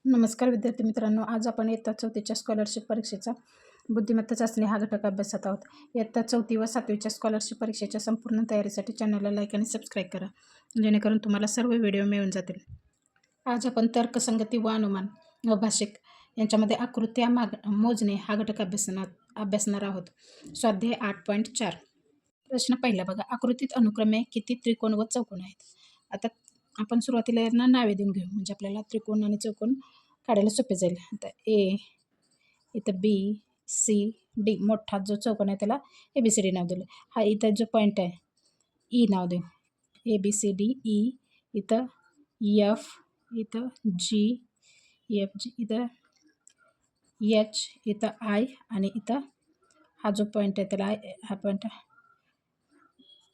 नमस्कार विद्यार्थी मित्रांनो, आज आपण इयत्ता 4थीच्या स्कॉलरशिप परीक्षेचा बुद्धिमत्ता चाचणी हा घटक अभ्यासत आहोत. इयत्ता 4थी व 7वीच्या स्कॉलरशिप परीक्षेच्या संपूर्ण तयारीसाठी चॅनलला लाईक आणि सबस्क्राईब करा, जेणेकरून तुम्हाला सर्व व्हिडिओ मिळून जातील. आज आपण तर्कसंगती व अनुमान व भाषिक यांच्यामध्ये आकृत्या मोजणे हा घटक अभ्यासणार आहोत. स्वाध्याय 8.4. प्रश्न पहिला बघा. आकृतीत अनुक्रमे किती त्रिकोण व चौकोन आहेत? आता आपण सुरुवातीला यांना नावे देऊन घेऊ, म्हणजे आपल्याला त्रिकोण आणि चौकोन काढायला सोपे जाईल. आता ए, इथं बी, सी, डी, मोठा जो चौकोन आहे त्याला ABCD नाव दिलं. हा इथं जो पॉईंट आहे ई नाव देऊ. ABCD, ई, इथं F, इथं G, FG, इथं H, इथं I, आणि इथं हा जो पॉईंट आहे त्याला हा पॉईंट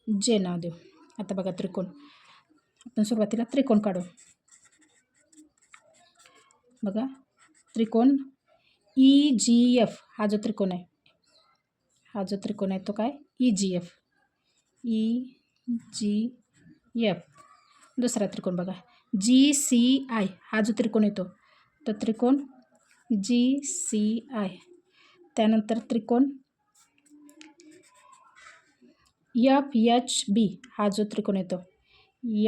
J नाव देऊ. आता बघा त्रिकोण, आपण सुरुवातीला त्रिकोण काढू. बघा त्रिकोण EGF हा जो त्रिकोण आहे, तो काय EGF. दुसरा त्रिकोण बघा GCI हा जो त्रिकोण येतो तो त्रिकोण GCI. त्यानंतर त्रिकोण FHB हा जो त्रिकोण येतो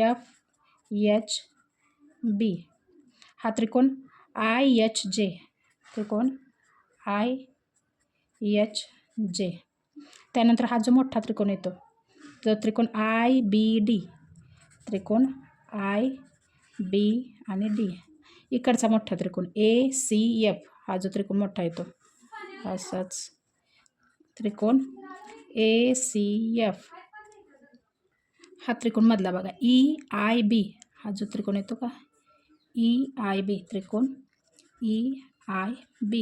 FHB. हा त्रिकोण IHJ, IHJ. त्यानंतर हा जो मोठा त्रिकोण येतो तो त्रिकोण IBD, IB आणि D. इकडचा मोठा त्रिकोण ACF हा जो त्रिकोण मोठा येतो, असाच त्रिकोण ACF. हा त्रिकोण मधला बघा EIB हा जो त्रिकोण येतो का EIB, त्रिकोण EIB.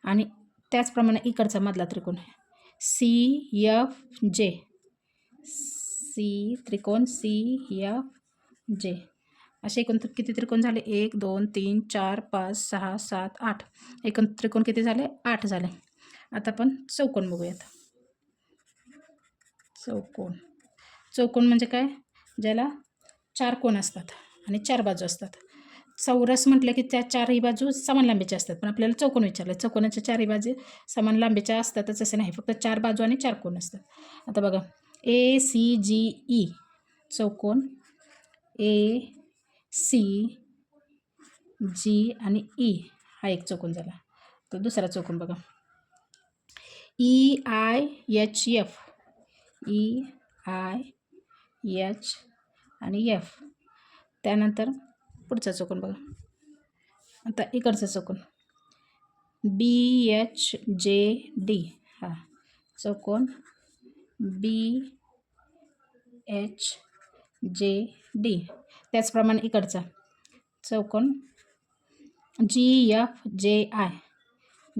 आणि त्याचप्रमाणे इकडचा मधला त्रिकोण CFJ, त्रिकोण CFJ. असे एकूण किती त्रिकोण झाले? 1 2 3 4 5 6 7 8. एकूण त्रिकोण किती झाले? 8 झाले. आता आपण चौकोन बघूयात. चौकोन म्हणजे काय? ज्याला 4 कोण असतात आणि 4 बाजू असतात. चौरस म्हटलं की त्या 4ही बाजू समान लांबीच्या असतात, पण आपल्याला चौकोन विचारलं. चौकोनाच्या 4ही बाजू समान लांबीच्या असतातच असं नाही, फक्त 4 बाजू आणि 4 कोण असतात. आता बघा ACGE चौकोन ACG आणि E हा एक चौकोन झाला. तर दुसरा चौकोन बघा EIHF, EIH आणि F. त्यानंतर पुढचा चौकोन बघा. आता इकडचा चौकोन BHJD हा चौकोन BHJD. त्याचप्रमाणे इकडचा चौकोन GFJI,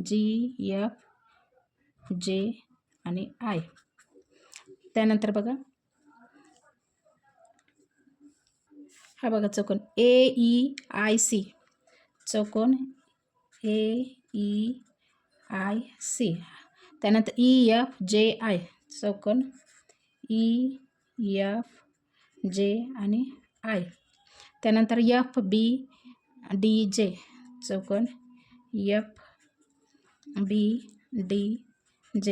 GFJ आणि I. त्यानंतर बघा हा बघा चौकोन AEIC, चौकोन AEIC. त्यानंतर EFJI, चौकोन EFJ आणि I. त्यानंतर FBDJ, चौकोन FBDJ.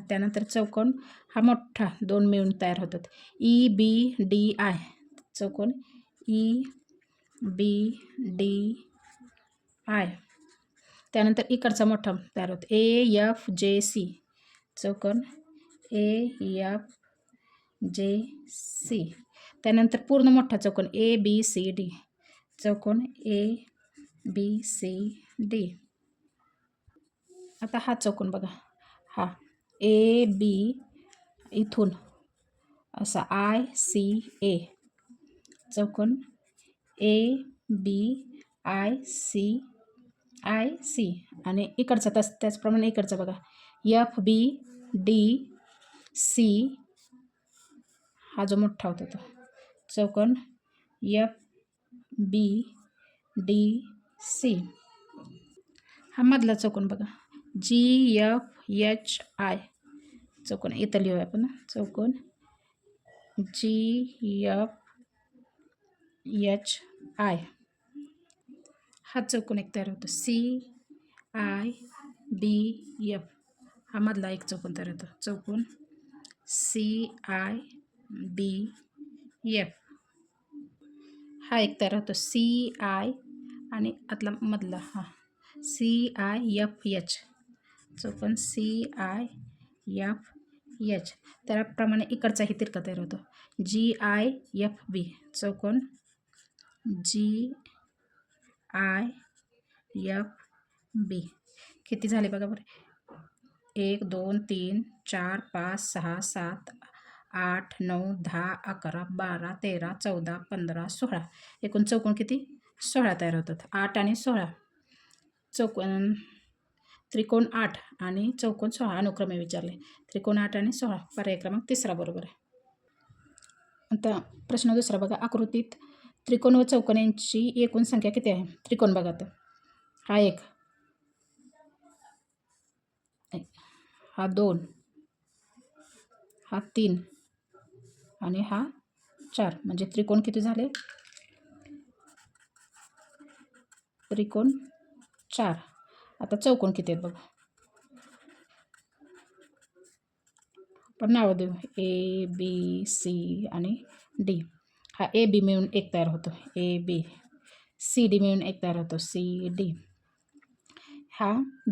त्यानंतर चौकोन हा मोठा 2 मिळून तयार होतात EBDI, चौकोन EBDI. त्यानंतर इकडचा मोठा तयार होतो AFJC, चौकोन AFJC. त्यानंतर पूर्ण मोठा चौकोन ABCD, चौकोन ABCD. आता हा चौकोन बघा, हा AB इथून असा ICA, चौकोन ABIC. आणि इकडचा त्याचप्रमाणे इकडचा बघा FBDC हा जो मोठा होता तो चौकोन FBDC. हा मधला चौकोन बघा GFHI, चौकोन इथं लिहूया आपण, चौकोन GFHI. हा चौकोन एक तयार होतो CIBF, हा मधला एक चौकोन तयार होतो चौकोन CIBF, हा एक तयार होतो CI आणि आतला मधला हा CIFH, चौकोन CIFH. त्याप्रमाणे इकडचाही तिरका तयार होतो GIFB, चौकोन GIFB. किती झाले बघा बरं, 1 2 3 4 5 6 7 8 9 10 11 12 13 14 15 16, एकूण चौकोन किती 16 तयार होतात. 8 आणि 16 चौकोन, त्रिकोण 8 आणि चौकोन 16 अनुक्रमे विचारले. त्रिकोण 8 आणि 16, पर्याय क्रमांक 3 बरोबर आहे. आता प्रश्न दुसरा बघा, आकृतीत त्रिकोण व चौकोन यांची एकूण संख्या किती आहे. त्रिकोण बघा, तर हा 1, हा 2, हा 3 आणि हा 4, म्हणजे त्रिकोण किती झाले, त्रिकोण 4. आता चौकोन किती आहेत बघा, पण नावं देऊ ABC आणि D. हा AB मिळून एक तयार होतो AB, CD मिळून एक तयार होतो CD, हा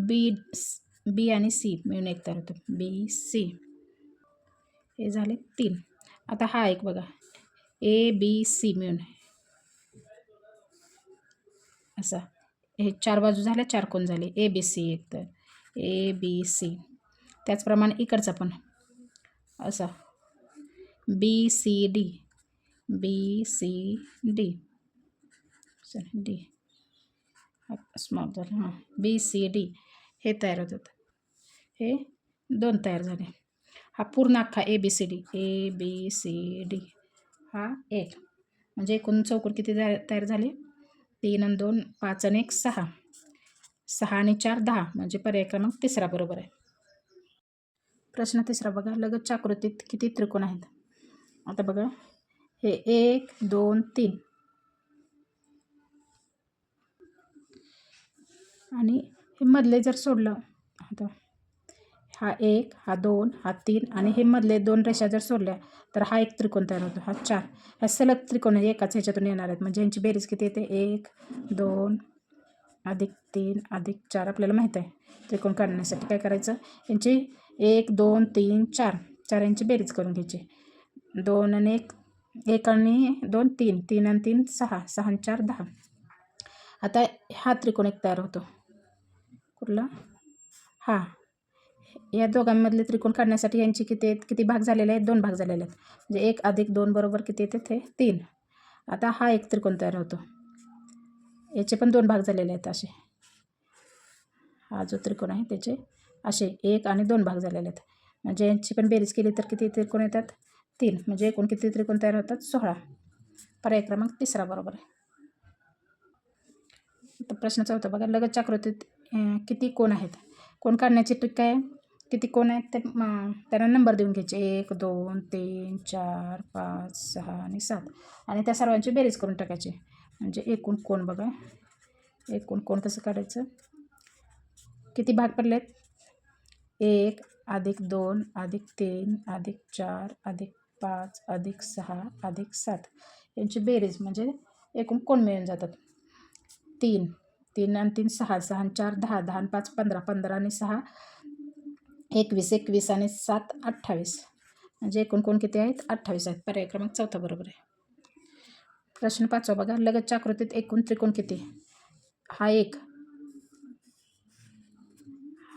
B आणि C मिळून एक तयार होतो BC, हे झाले 3. आता हा एक बघा ABC मिळून असा, हे 4 बाजू झाल्या, 4 कोण झाले ABC एक तर ABC. त्याचप्रमाणे इकडचा पण असा BCD D स्मॉल झालं हां BCD, हे तयार होतात, हे 2 तयार झाले. हा पूर्ण अख्खा ABCD हा 1, म्हणजे एकूण चौकोन किती तयार झाले, 3 आणि 2 5 आणि 1 6, 6 आणि 4 10, म्हणजे पर्याय क्रमांक 3 बरोबर आहे. प्रश्न 3 बघा, लगतच्या आकृतीत किती त्रिकोण आहेत. आता बघा, हे 1 2 3 आणि हे मधले जर सोडलं, आता हा 1 हा 2 हा 3 आणि हे मधले 2 रेषा जर सोडल्या तर हा एक त्रिकोण तयार होतो, हा 4. ह्या सलग त्रिकोण एकाच ह्याच्यातून येणार आहेत, म्हणजे यांची बेरीज किती येते 1 2 अधिक 3 अधिक 4. आपल्याला माहीत आहे त्रिकोण काढण्यासाठी काय करायचं, यांची 1 2 3 4 यांची बेरीज करून घ्यायची. 2 आणि 1 आणि 2 3 3 आणि 3 6 6 आणि 4 10. आता हा त्रिकोण एक तयार होतो, कुठला, हा. या दोघांमधले त्रिकोण काढण्यासाठी यांची किती भाग झालेले आहेत, 2 भाग झालेले आहेत, म्हणजे 1 अधिक 2 बरोबर किती येते ते 3. आता हा एक त्रिकोण तयार होतो, याचे पण 2 भाग झालेले आहेत असे, हा जो त्रिकोण आहे त्याचे असे 1 आणि 2 भाग झालेले आहेत, म्हणजे यांची पण बेरीज केली तर किती त्रिकोण येतात 3, म्हणजे एकूण किती त्रिकोण तयार होतात 16. पर्याय क्रमांक 3 बरोबर आहे. तर प्रश्न 4 बघा, लगतच्या आकृतीत किती कोण आहेत. कोण काढण्याची ट्रिक काय, किती कोण आहेत ते त्यांना नंबर देऊन घ्यायचे, 1 2 3 4 5 6 आणि 7, आणि त्या सर्वांची बेरीज करून टाकायची, म्हणजे एकूण कोण बघा, एकूण कोण कसं काढायचं, किती भाग पडलेत, 1 अधिक 2 अधिक 3 अधिक 4 अधिक 5 अधिक 6 अधिक 7, यांची बेरीज म्हणजे एकूण कोण मिळून जातात. 3 3 आणि 3 6 6 आणि 4 10 10 आणि 5 15 15 आणि 6 21 21 आणि 7 28, म्हणजे एकूण कोण किती आहेत 28 आहेत. पर्याय क्रमांक 4 बरोबर आहे. प्रश्न 5 बघा, लगतच्या आकृतीत एकूण त्रिकोण किती. हा 1,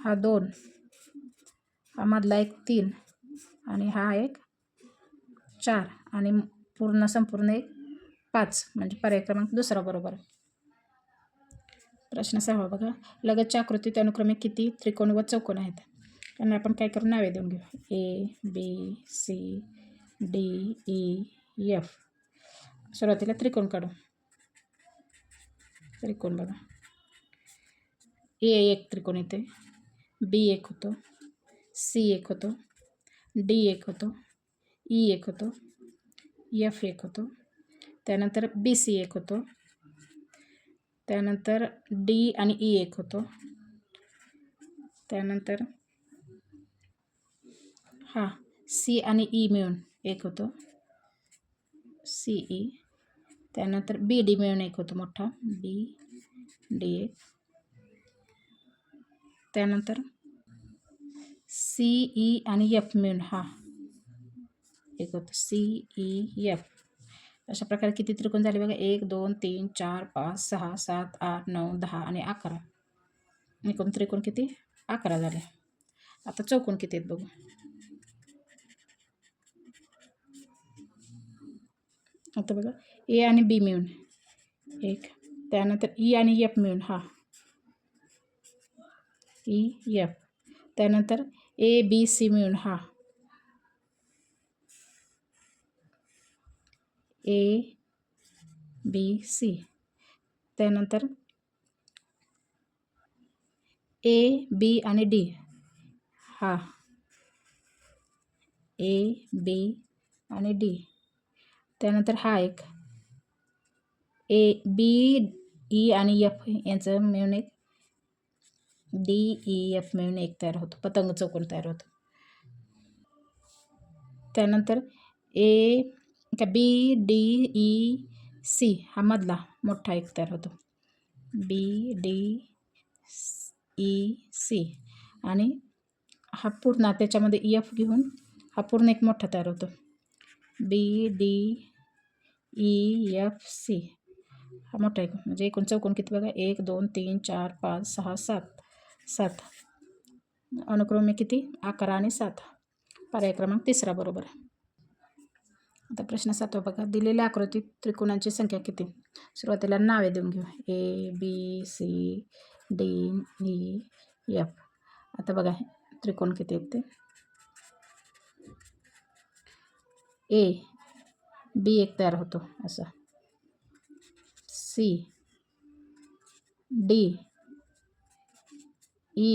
हा 2, हा मधला एक 3 आणि हा एक 4 आणि संपूर्ण एक 5, म्हणजे पर्याय क्रमांक 2 बरोबर आहे. प्रश्न 6 बघा, लगतच्या आकृतीत अनुक्रमे किती त्रिकोण व चौकोन आहेत. त्यांना आपण काय करू, नावे देऊन घेऊ, ABCDEF. सुरुवातीला त्रिकोण काढू. त्रिकोण बघा, A एक त्रिकोण येते, B एक होतो, C एक होतो, D एक होतो, E एक होतो, F एक होतो, त्यानंतर BC एक होतो, त्यानंतर डी आणि ई एक होतो. त्यानंतर हा सी आणि ई मिळून एक होतो, सी ई. त्यानंतर बी डी मिळून एक होतो मोठा, बी डी एक. त्यानंतर सी ई आणि एफ मिळून हा एक होतो, सी ई एफ. अशा प्रकारे किती त्रिकोण झाले बघा, 1 2 3 4 5 6 7 8 9 10 आणि 11. एकूण त्रिकोण किती, 11 झाले. आता चौकोन किती आहेत बघू. आता बघा, ए आणि बी मिळून एक. त्यानंतर ई आणि एफ मिळून हा ई एफ. त्यानंतर ए बी सी मिळून हा ए बी सी. त्यानंतर ए बी आणि डी हा ए बी आणि डी. त्यानंतर हा एक ए बी ई आणि एफ यांचं मिळून एक डी ई एफ मिळून एक तयार होतो, पतंग चौकोन तयार होतो. त्यानंतर ए का बी डी ई सी हा मधला मोठा एक तयार होतो, बी डी ई सी. आणि हा पूर्ण त्याच्यामध्ये एफ घेऊन हा पूर्ण एक मोठा तयार होतो, बी डी ई एफ सी हा मोठा एक. म्हणजे एकूण चौकोन किती बघा, 1 2 3 4 5 6 7. अनुक्रमे किती, 11 आणि 7. पर्याय क्रमांक 3 बरोबर. आता प्रश्न 7 बघा, दिलेल्या आकृतीत त्रिकोणांची संख्या किती. सुरुवातीला नावे देऊन घेऊ, A B C D E F. आता बघा त्रिकोण किती आहेत ते. ए बी एक तयार होतो असं, सी डी ई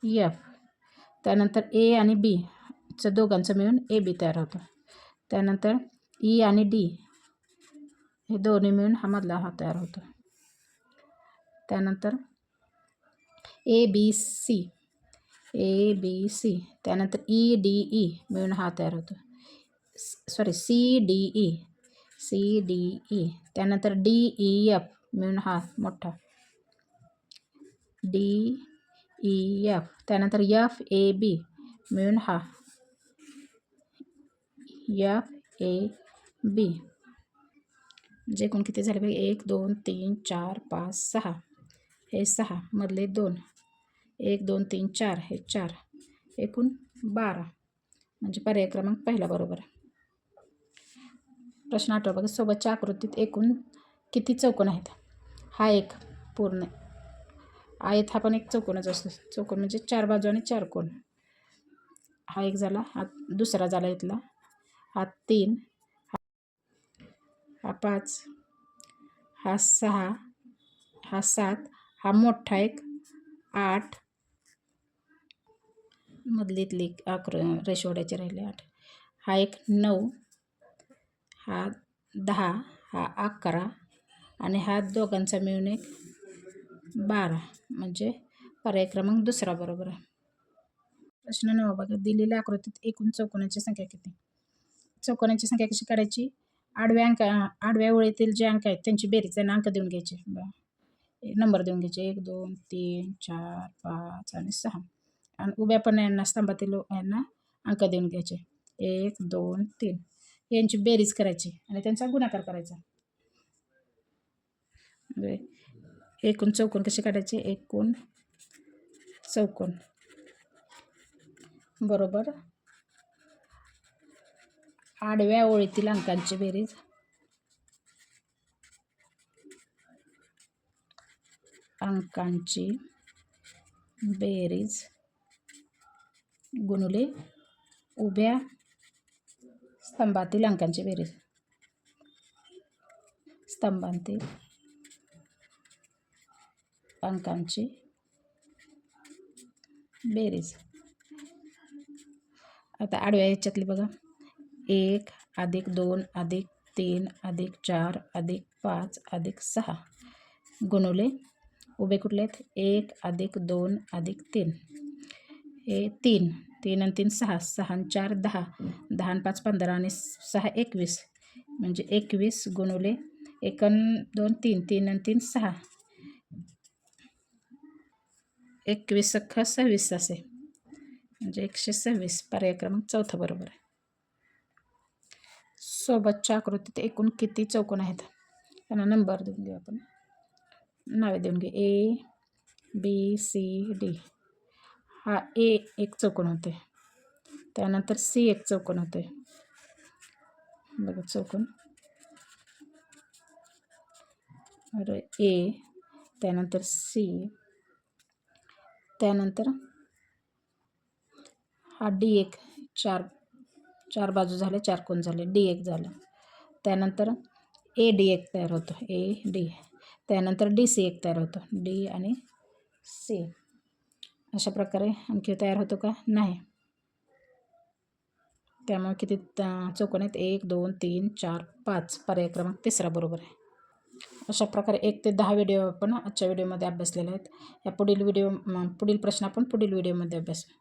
एफ. त्यानंतर ए आणि बी चं दोघांचं मिळून ए बी तयार होतं. त्यानंतर ई आणि डी हे दोन्ही मिळून हा मधला हा तयार होतो. त्यानंतर ए बी सी त्यानंतर ई डी ई मिळून हा तयार होतो, सी डी ई. त्यानंतर डी ई एफ मिळून हा मोठा डी ई एफ. त्यानंतर एफ ए बी मिळून हा एफ ए बी. जे कोण किती झाले बघा, 1 2 3 4 5 6 हे 6 मधले 2, 1 2 3 4 हे 4, एकूण 12. म्हणजे पर्याय क्रमांक पहिला बरोबर. प्रश्न 8 बघा, सोबतच्या आकृतीत एकूण किती चौकोन आहेत. हा एक पूर्ण आयत हा पण एक चौकोनच असतो, चौकोन म्हणजे 4 बाजू आणि 4 कोण. हा एक झाला, हा दुसरा झाला इथला, हा 3, हा 5, हा 6, हा 7, हा मोठा एक 8, मधलीतली रेषा ओढायची राहिले 8, हा एक 9, हा 10, हा 11 आणि हा दोघांचा मिळून एक 12. म्हणजे पर्याय क्रमांक 2 बरोबर आहे. प्रश्न 9 बघा, दिलेल्या आकृतीत एकूण चौकोनांची संख्या किती. चौकोनांची संख्या कशी काढायची, आडव्या ओळीतील जे अंक आहेत त्यांची बेरीज, त्यांना अंक देऊन घ्यायचे, नंबर देऊन घ्यायचे 1 2 3 4 5 आणि 6. आणि उभ्या पन्न्यांना स्तंभातील यांना अंक देऊन घ्यायचे 1 2 3. यांची बेरीज करायची आणि त्यांचा गुणाकार करायचा. एकूण चौकोन कसे काढायचे, एकूण चौकोन बरोबर आडव्या ओळीतील अंकांची बेरीज गुणिले उभ्या स्तंभातील अंकांची बेरीज, स्तंभातील अंकांची बेरीज. आता आडव्या ह्याच्यातली बघा, 1 + 2 + 3 + 4 + 5 + 6 गुणुले उभे कुठले आहेत 1 + 2 + 3 हे 3 3 आणि 3 6 6 आणि 4 10 10 आणि 5 15 आणि 6 21 म्हणजे 21 गुणुले 1 आणि 2 3 3 आणि 3 6 21 अख्खा 26 असे म्हणजे 126 पर्याय क्रमांक चौथा बरोबर आहे. सोबतच्या आकृतीत एकूण किती चौकोन आहेत त्यांना नंबर देऊन घेऊ आपण नावे देऊन घे A B C D. हा A एक चौकोन होते त्यानंतर C एक चौकोन होते बघा चौकोन A त्यानंतर C त्यानंतर हा D एक चार बाजू झाले 4 कोण झाले D एक झालं त्यानंतर AD एक तयार होतो AD त्यानंतर DC एक तयार होतो D आणि C. अशा प्रकारे आणखी तयार होतो का नाही त्यामुळे किती चौकोन आहेत 1 2 3 4 5 पर्याय क्रमांक तिसरा बरोबर आहे. अशा प्रकारे 1 ते 10 व्हिडिओ आपण आजच्या व्हिडिओमध्ये अभ्यासलेले आहेत. या पुढील प्रश्न आपण पुढील व्हिडिओमध्ये अभ्यासू.